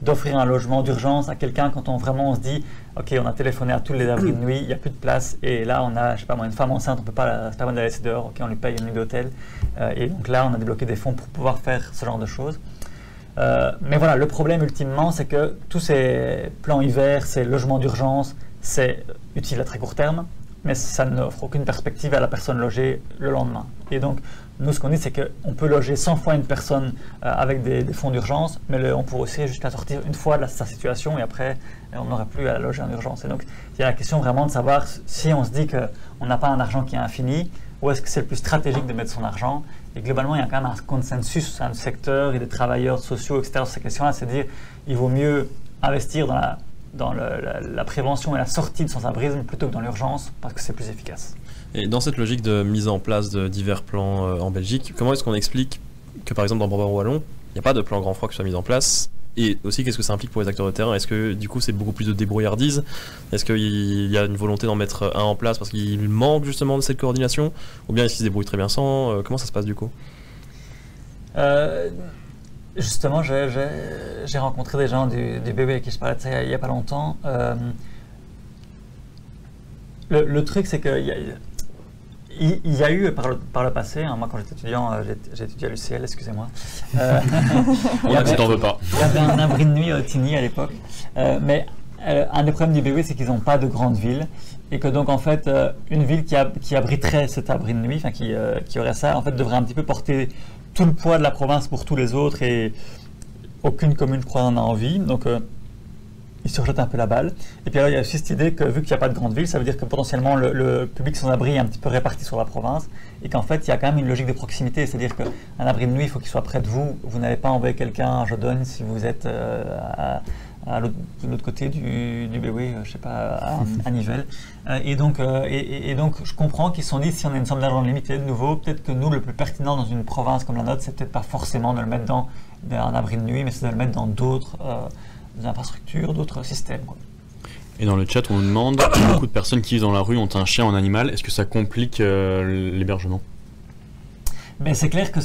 d'offrir un logement d'urgence à quelqu'un quand on se dit ok, on a téléphoné à tous les abris de nuit, il n'y a plus de place, et là on a, je sais pas moi, une femme enceinte, on ne peut pas se permettre d'aller laisser dehors, ok, on lui paye une nuit d'hôtel, et donc là on a débloqué des fonds pour pouvoir faire ce genre de choses. Mais voilà, le problème ultimement, c'est que tous ces plans hiver, ces logements d'urgence, c'est utile à très court terme, mais ça n'offre aucune perspective à la personne logée le lendemain. Et donc, nous, ce qu'on dit, c'est qu'on peut loger 100 fois une personne avec des fonds d'urgence, mais on pourrait aussi juste la sortir une fois de sa situation, et après, on n'aurait plus à la loger en urgence. Et donc, il y a la question vraiment de savoir si on se dit qu'on n'a pas un argent qui est infini, où est-ce que c'est le plus stratégique de mettre son argent. Et globalement, il y a quand même un consensus au sein du secteur et des travailleurs sociaux, etc. sur ces questions-là, c'est de dire qu'il vaut mieux investir dans la prévention et la sortie de sans-abrisme plutôt que dans l'urgence, parce que c'est plus efficace. Et dans cette logique de mise en place de divers plans en Belgique, comment est-ce qu'on explique que par exemple dans Brabant-Wallon, il n'y a pas de plan grand froid qui soit mis en place? Et aussi, qu'est-ce que ça implique pour les acteurs de terrain? Est-ce que du coup c'est beaucoup plus de débrouillardise? Est-ce qu'il y a une volonté d'en mettre un en place parce qu'il manque justement de cette coordination? Ou bien est-ce qu'ils se débrouillent très bien sans? Comment ça se passe du coup? Justement, j'ai rencontré des gens du bébé avec qui je parlais de ça il n'y a pas longtemps. Le truc, c'est qu'il y a eu par le passé, hein, moi quand j'étais étudiant, j'ai étudié à l'UCL, excusez-moi. On ne t'en veut pas. Il y avait un abri de nuit au Tigny à l'époque. Mais un des problèmes du bébé, c'est qu'ils n'ont pas de grande ville. Et que donc en fait, une ville qui abriterait cet abri de nuit, enfin qui aurait ça, en fait devrait un petit peu porter tout le poids de la province pour tous les autres, et aucune commune, je crois, n'en a envie. Donc ils surjettent un peu la balle. Et puis alors, il y a aussi cette idée que vu qu'il n'y a pas de grande ville, ça veut dire que potentiellement le public sans-abri est un petit peu réparti sur la province et qu'en fait, il y a quand même une logique de proximité. C'est-à-dire qu'un abri de nuit, il faut qu'il soit près de vous. Vous n'allez pas envoyer quelqu'un à Jodonne si vous êtes de l'autre côté du Béoué, je sais pas, à Nivelles. Et donc, je comprends qu'ils se sont dit, si on a une somme d'argent limitée, de nouveau, peut-être que nous, le plus pertinent dans une province comme la nôtre, c'est peut-être pas forcément de le mettre dans un abri de nuit, mais c'est de le mettre dans d'autres infrastructures, d'autres systèmes, quoi. Et dans le chat, on nous demande, beaucoup de personnes qui vivent dans la rue ont un chien ou un animal, est-ce que ça complique l'hébergement? Mais c'est clair que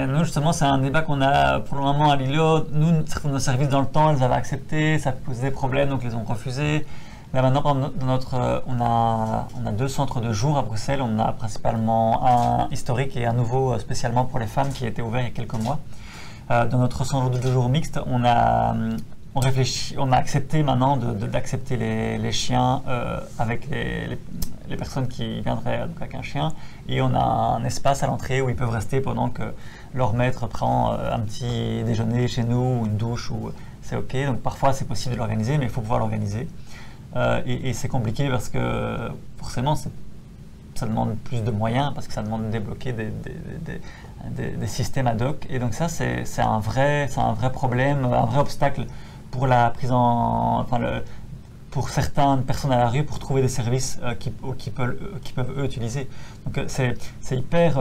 nous justement c'est un débat qu'on a pour le moment à Lilo. Nous, certains de nos services dans le temps, ils avaient accepté, ça posait des problèmes donc ils les ont refusés. Là maintenant, on a 2 centres de jour à Bruxelles. On a principalement un historique et un nouveau spécialement pour les femmes qui a été ouvert il y a quelques mois. Dans notre centre de jour mixte, on a accepté maintenant d'accepter les chiens avec les personnes qui viendraient donc avec un chien, et on a un espace à l'entrée où ils peuvent rester pendant que leur maître prend un petit déjeuner chez nous ou une douche, ou c'est ok. Donc parfois c'est possible de l'organiser, mais il faut pouvoir l'organiser. Et c'est compliqué parce que forcément ça demande plus de moyens, parce que ça demande de débloquer des systèmes ad hoc, et donc ça c'est un vrai problème, un vrai obstacle pour la prise pour certaines personnes à la rue pour trouver des services qui peuvent eux utiliser. Donc c'est hyper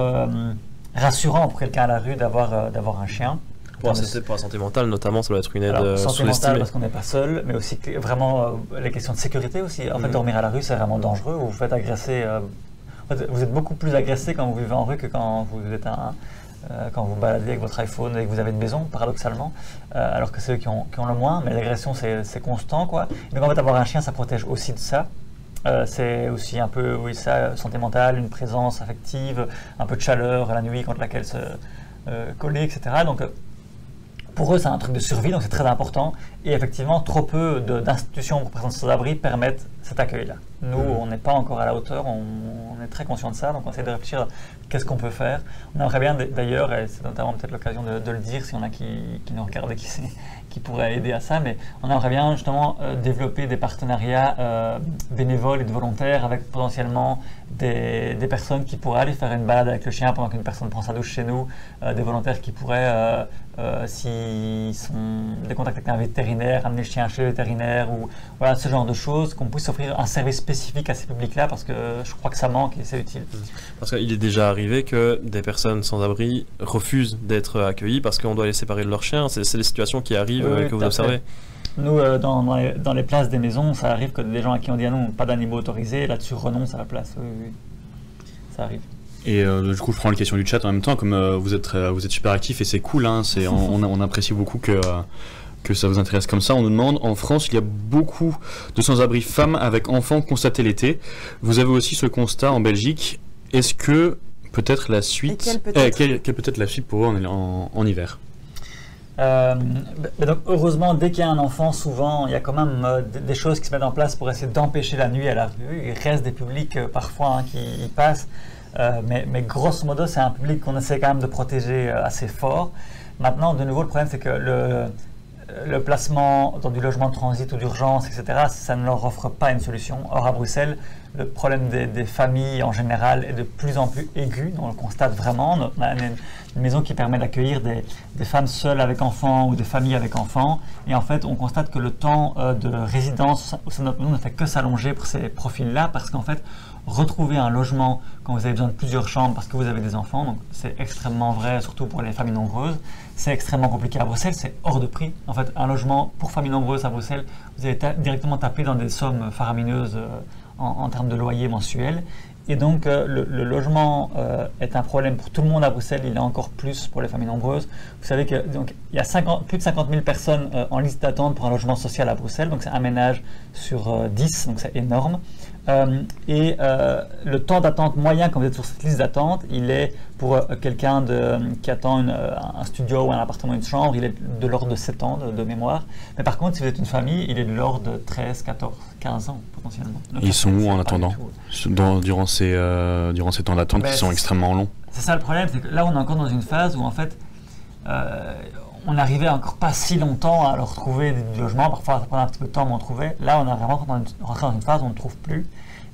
rassurant pour quelqu'un à la rue d'avoir un chien. Pour la santé mentale notamment, ça doit être une aide santé mentale sous-estimée. parce qu'on n'est pas seul, mais aussi vraiment les questions de sécurité aussi. En fait, dormir à la rue, c'est vraiment dangereux. Vous vous faites agresser. En fait, vous êtes beaucoup plus agressé quand vous vivez en rue que quand vous êtes quand vous baladez avec votre iPhone et que vous avez une maison, paradoxalement, alors que c'est eux qui ont le moins, mais l'agression c'est constant, quoi. Et donc en fait, avoir un chien, ça protège aussi de ça. C'est aussi un peu, oui, ça, santé mentale, une présence affective, un peu de chaleur la nuit contre laquelle se coller, etc. Donc pour eux, c'est un truc de survie, donc c'est très important. Et effectivement, trop peu d'institutions pour personnes sans abri permettent cet accueil-là. Nous, on n'est pas encore à la hauteur, on est très conscient de ça, donc on essaie de réfléchir à qu'est-ce qu'on peut faire. On aimerait bien d'ailleurs, et c'est notamment peut-être l'occasion de le dire, si on a qui nous regardent et qui pourraient aider à ça, mais on aimerait bien justement développer des partenariats bénévoles et de volontaires avec potentiellement des personnes qui pourraient aller faire une balade avec le chien pendant qu'une personne prend sa douche chez nous, des volontaires qui pourraient, s'ils sont des contacts avec un vétérinaire, amener le chien chez le vétérinaire, ou voilà, ce genre de choses, qu'on puisse offrir un service spécifique à ces publics-là, parce que je crois que ça manque et c'est utile. Parce qu'il est déjà arrivé que des personnes sans abri refusent d'être accueillies parce qu'on doit les séparer de leur chien. C'est des situations qui arrivent, oui, que vous observez. Nous, dans les places des maisons, ça arrive que des gens à qui on dit ah non, pas d'animaux autorisés, là-dessus renoncent à la place. Oui. Ça arrive. Et du coup, je prends la question du chat en même temps, comme vous êtes super actif et c'est cool, hein, on apprécie beaucoup que ça vous intéresse comme ça. On nous demande, en France, il y a beaucoup de sans-abri femmes avec enfants constatés l'été. Vous avez aussi ce constat en Belgique. Est-ce que peut-être la suite... Quelle peut être la suite pour eux en hiver? Donc heureusement, dès qu'il y a un enfant, souvent il y a quand même des choses qui se mettent en place pour essayer d'empêcher la nuit à la rue. Il reste des publics parfois qui y passent, mais grosso modo c'est un public qu'on essaie quand même de protéger assez fort. Maintenant, de nouveau, le problème c'est que le placement dans du logement de transit ou d'urgence, etc., ça ne leur offre pas une solution. Or à Bruxelles, le problème des familles en général est de plus en plus aigu. On le constate vraiment. On a une maison qui permet d'accueillir des femmes seules avec enfants ou des familles avec enfants. Et en fait, on constate que le temps de résidence au sein de notre maison ne fait que s'allonger pour ces profils-là, parce qu'en fait, retrouver un logement quand vous avez besoin de plusieurs chambres parce que vous avez des enfants, donc c'est extrêmement vrai, surtout pour les familles nombreuses, c'est extrêmement compliqué à Bruxelles, c'est hors de prix. En fait, un logement pour familles nombreuses à Bruxelles, vous allez directement taper dans des sommes faramineuses en termes de loyer mensuel. Et donc, le logement est un problème pour tout le monde à Bruxelles, il est encore plus pour les familles nombreuses. Vous savez qu'il y a plus de 50 000 personnes en liste d'attente pour un logement social à Bruxelles, donc c'est un ménage sur 10, donc c'est énorme. Le temps d'attente moyen quand vous êtes sur cette liste d'attente, il est pour quelqu'un qui attend un studio ou un appartement, une chambre, il est de l'ordre de 7 ans de mémoire. Mais par contre, si vous êtes une famille, il est de l'ordre de 13, 14, 15 ans potentiellement. Donc, ils sont où en attendant durant ces temps d'attente qui sont extrêmement longs? C'est ça le problème, c'est que là on est encore dans une phase où en fait on n'arrivait encore pas si longtemps à leur trouver des logements. Parfois, ça prenait un petit peu de temps, mais on trouvait. Là, on est vraiment rentré dans une phase où on ne trouve plus.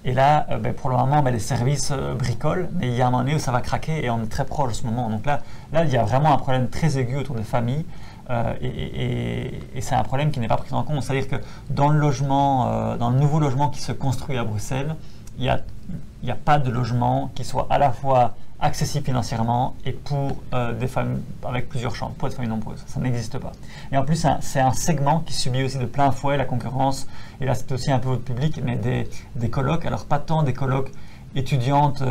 Et là, pour le moment, les services bricolent, mais il y a un moment donné où ça va craquer et on est très proche de ce moment. Donc là, il y a vraiment un problème très aigu autour des familles et c'est un problème qui n'est pas pris en compte. C'est-à-dire que dans le logement, dans le nouveau logement qui se construit à Bruxelles, il n'y a pas de logement qui soit à la fois accessible financièrement et pour des familles avec plusieurs chambres, pour des familles nombreuses. Ça n'existe pas. Et en plus, c'est un segment qui subit aussi de plein fouet la concurrence. Et là, c'est aussi un peu votre public, mais des colocs. Alors, pas tant des colocs étudiantes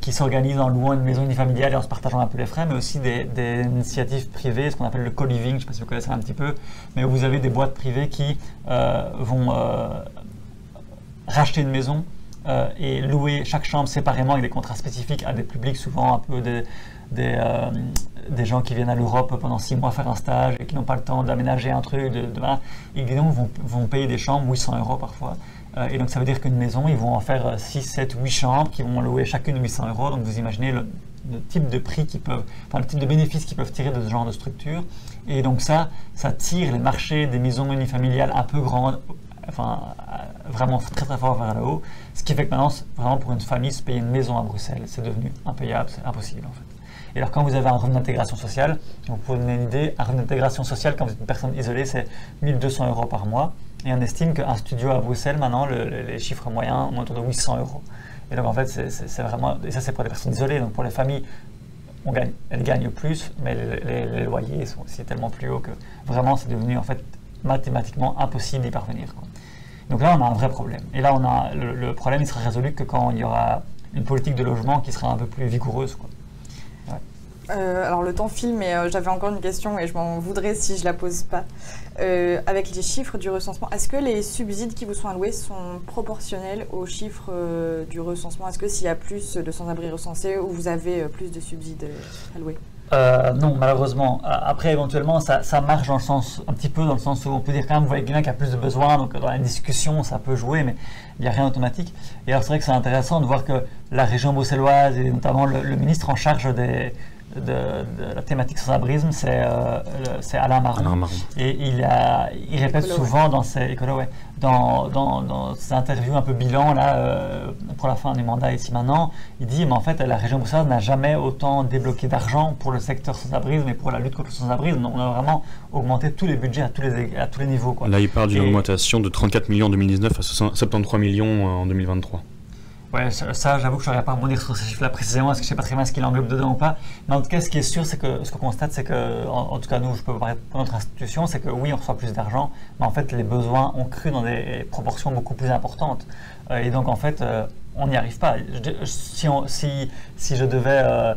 qui s'organisent en louant une maison unifamiliale et en se partageant un peu les frais, mais aussi des initiatives privées, ce qu'on appelle le co-living, je ne sais pas si vous connaissez un petit peu, mais où vous avez des boîtes privées qui vont racheter une maison et louer chaque chambre séparément avec des contrats spécifiques à des publics, souvent un peu des gens qui viennent à l'Europe pendant 6 mois faire un stage et qui n'ont pas le temps d'aménager un truc, et qui donc vont payer des chambres 800 € parfois. Et donc ça veut dire qu'une maison, ils vont en faire 6, 7, 8 chambres qui vont louer chacune 800 €. Donc vous imaginez le type de prix le type de bénéfices qu'ils peuvent tirer de ce genre de structure. Et donc ça tire les marchés des maisons unifamiliales un peu grandes, vraiment très très fort vers le haut, ce qui fait que maintenant, vraiment pour une famille, se payer une maison à Bruxelles, c'est devenu impayable, c'est impossible en fait. Et alors quand vous avez un revenu d'intégration sociale, pour vous donner une idée, un revenu d'intégration sociale quand vous êtes une personne isolée, c'est 1 200 € par mois, et on estime qu'un studio à Bruxelles, maintenant, les chiffres moyens sont autour de 800 €. Et donc en fait, c'est vraiment, et ça c'est pour les personnes isolées, donc pour les familles, elles gagnent plus, mais les loyers sont aussi tellement plus hauts que vraiment c'est devenu en fait mathématiquement impossible d'y parvenir, quoi. Donc là, on a un vrai problème. Et là, le problème, il sera résolu que quand il y aura une politique de logement qui sera un peu plus vigoureuse, quoi. Ouais. Alors le temps file, mais j'avais encore une question et je m'en voudrais si je la pose pas. Avec les chiffres du recensement, est-ce que les subsides qui vous sont alloués sont proportionnels aux chiffres du recensement? Est-ce que s'il y a plus de sans-abri recensés, ou vous avez plus de subsides alloués? Non, malheureusement. Après, éventuellement, ça marche un petit peu dans le sens où on peut dire quand même, vous voyez quelqu'un qui a plus de besoins, donc dans la discussion, ça peut jouer, mais il n'y a rien d'automatique. Et alors, c'est vrai que c'est intéressant de voir que la région bruxelloise, et notamment le ministre en charge de la thématique sans-abrisme, c'est Alain Marron. Et il répète souvent dans ses dans ses interviews un peu bilan là, pour la fin du mandat ici maintenant, il dit mais en fait la région bruxelloise n'a jamais autant débloqué d'argent pour le secteur sans-abrisme et pour la lutte contre le sans-abrisme. On a vraiment augmenté tous les budgets à tous les niveaux, quoi. Là il parle d'une augmentation de 34 millions en 2019 à 73 millions en 2023. Ouais, ça j'avoue que je ne saurais pas rebondir sur ces chiffres-là précisément, parce que je ne sais pas très bien ce qu'il englobe dedans ou pas. Mais en tout cas, ce qui est sûr, c'est que ce qu'on constate, c'est que, en tout cas nous, je peux parler pour notre institution, c'est que oui, on reçoit plus d'argent, mais en fait, les besoins ont cru dans des proportions beaucoup plus importantes. Et donc, en fait, on n'y arrive pas. Si je devais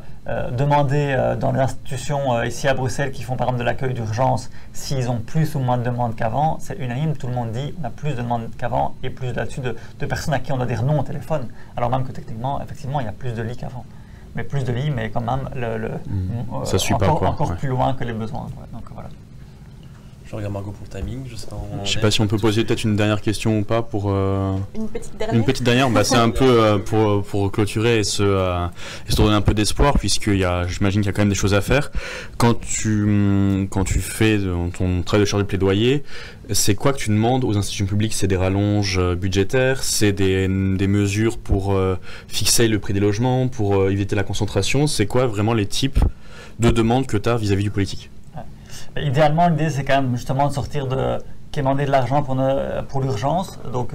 demander dans les institutions ici à Bruxelles qui font par exemple de l'accueil d'urgence, s'ils ont plus ou moins de demandes qu'avant, c'est unanime, tout le monde dit on a plus de demandes qu'avant et plus là-dessus de personnes à qui on doit dire non au téléphone, alors même que techniquement, effectivement, il y a plus de lits qu'avant. Mais plus de lits, mais quand même ça suit encore plus loin que les besoins. Ouais, donc voilà. Je regarde Margot pour le timing, je sais pas si on peut poser peut-être une dernière question ou pas pour... Une petite dernière. Une petite dernière, c'est un peu pour clôturer et se donner un peu d'espoir, j'imagine qu'il y a quand même des choses à faire. Quand tu fais ton travail de chargé de plaidoyer, c'est quoi que tu demandes aux institutions publiques? C'est des rallonges budgétaires, c'est des mesures pour fixer le prix des logements, pour éviter la concentration. C'est quoi vraiment les types de demandes que tu as vis-à-vis du politique? Idéalement, l'idée, c'est quand même justement de sortir quémander de l'argent pour l'urgence. Donc,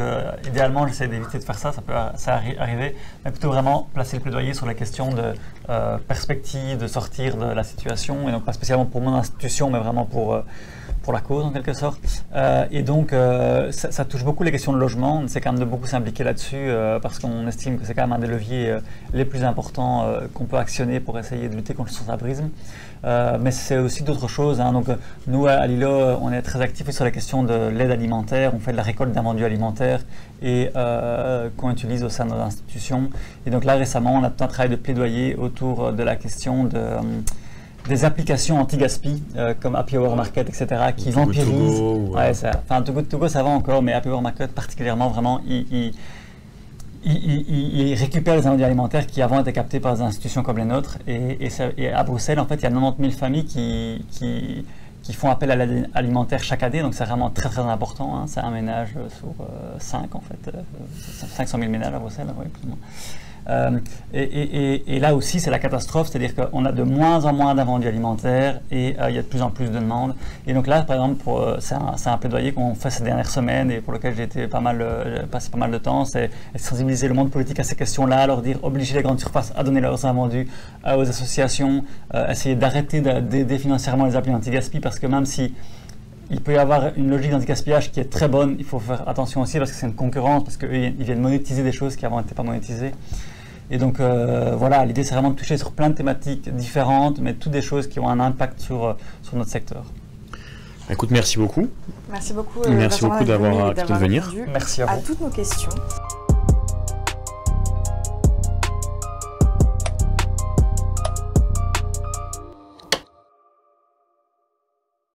idéalement, j'essaie d'éviter de faire ça, ça peut arriver. Mais plutôt vraiment placer le plaidoyer sur la question de perspective, de sortir de la situation. Et donc, pas spécialement pour mon institution, mais vraiment pour la cause, en quelque sorte. Et donc, ça touche beaucoup les questions de logement. On essaie quand même de beaucoup s'impliquer là-dessus parce qu'on estime que c'est quand même un des leviers les plus importants qu'on peut actionner pour essayer de lutter contre le sans-abrisme. Mais c'est aussi d'autres choses, hein. Donc, nous, à Lilo, on est très actifs sur la question de l'aide alimentaire. On fait de la récolte d'invendus alimentaires et qu'on utilise au sein de nos institutions. Et donc là, récemment, on a tout un travail de plaidoyer autour de la question des applications anti-gaspi comme Happy Hour Market, etc., qui vampirisent. Togo, ça va encore, mais Happy Hour Market particulièrement, vraiment, ils récupèrent les invendus alimentaires qui avant étaient captés par des institutions comme les nôtres. Et à Bruxelles, en fait, il y a 90 000 familles qui font appel à l'aide alimentaire chaque année, donc c'est vraiment très très important. Hein. C'est un ménage sur 5 en fait, 500 000 ménages à Bruxelles, oui, plus ou moins. Et là aussi, c'est la catastrophe, c'est-à-dire qu'on a de moins en moins d'invendus alimentaires et il y a de plus en plus de demandes. Et donc là, par exemple, c'est un plaidoyer qu'on fait ces dernières semaines et pour lequel j'ai été passé pas mal de temps, c'est sensibiliser le monde politique à ces questions-là, leur dire obliger les grandes surfaces à donner leurs invendus aux associations, essayer d'arrêter d'aider financièrement les applis anti-gaspi parce que même si il peut y avoir une logique d'anti-gaspillage qui est très bonne, il faut faire attention aussi parce que c'est une concurrence, parce qu'eux, ils viennent monétiser des choses qui avant n'étaient pas monétisées. Et donc voilà, l'idée c'est vraiment de toucher sur plein de thématiques différentes, mais toutes des choses qui ont un impact sur notre secteur. Écoute, merci beaucoup. Merci beaucoup, merci beaucoup d'avoir accepté de venir. répondu Merci à vous. toutes nos questions.